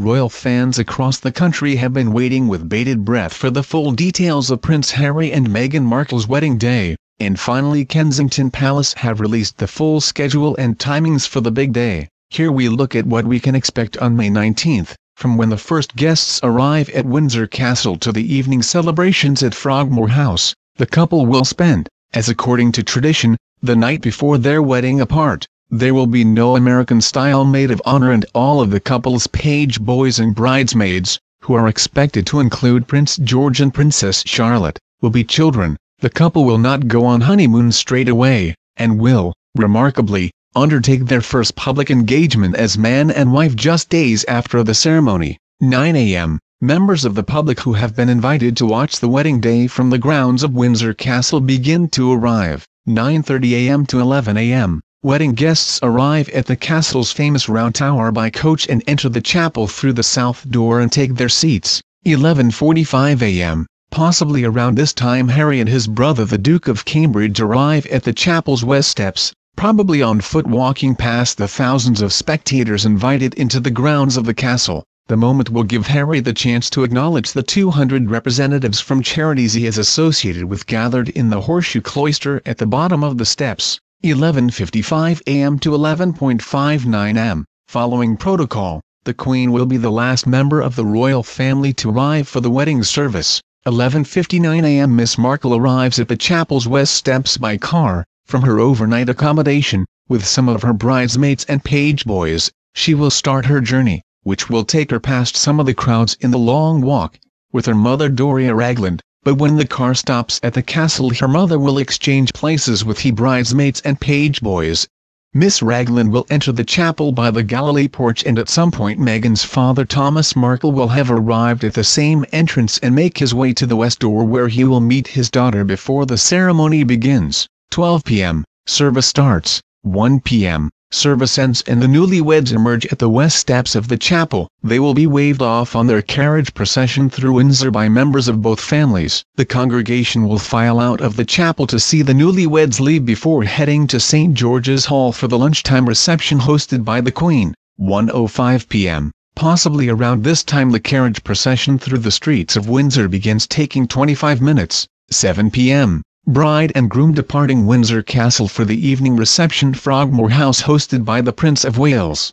Royal fans across the country have been waiting with bated breath for the full details of Prince Harry and Meghan Markle's wedding day, and finally Kensington Palace have released the full schedule and timings for the big day. Here we look at what we can expect on May 19th, from when the first guests arrive at Windsor Castle to the evening celebrations at Frogmore House. The couple will spend, as according to tradition, the night before their wedding apart. There will be no American-style maid of honor, and all of the couple's page boys and bridesmaids, who are expected to include Prince George and Princess Charlotte, will be children. The couple will not go on honeymoon straight away, and will, remarkably, undertake their first public engagement as man and wife just days after the ceremony. 9 a.m. Members of the public who have been invited to watch the wedding day from the grounds of Windsor Castle begin to arrive. 9:30 a.m. to 11 a.m. Wedding guests arrive at the castle's famous Round Tower by coach and enter the chapel through the south door and take their seats. 11:45 a.m. Possibly around this time Harry and his brother the Duke of Cambridge arrive at the chapel's west steps, probably on foot walking past the thousands of spectators invited into the grounds of the castle. The moment will give Harry the chance to acknowledge the 200 representatives from charities he is associated with gathered in the Horseshoe Cloister at the bottom of the steps. 11:55 a.m. to 11:59 am. Following protocol, the Queen will be the last member of the royal family to arrive for the wedding service. 11:59 a.m. Miss Markle arrives at the chapel's west steps by car, from her overnight accommodation, with some of her bridesmaids and page boys. She will start her journey, which will take her past some of the crowds in the Long Walk, with her mother Doria Ragland. But when the car stops at the castle, her mother will exchange places with her bridesmaids and page boys. Miss Ragland will enter the chapel by the Galilee porch, and at some point Meghan's father Thomas Markle will have arrived at the same entrance and make his way to the west door, where he will meet his daughter before the ceremony begins. 12 p.m. Service starts. 1 p.m. Service ends and the newlyweds emerge at the west steps of the chapel. They will be waved off on their carriage procession through Windsor by members of both families. The congregation will file out of the chapel to see the newlyweds leave before heading to St. George's Hall for the lunchtime reception hosted by the Queen. 1:05 p.m. Possibly around this time the carriage procession through the streets of Windsor begins, taking 25 minutes. 7 p.m. Bride and groom departing Windsor Castle for the evening reception Frogmore House hosted by the Prince of Wales.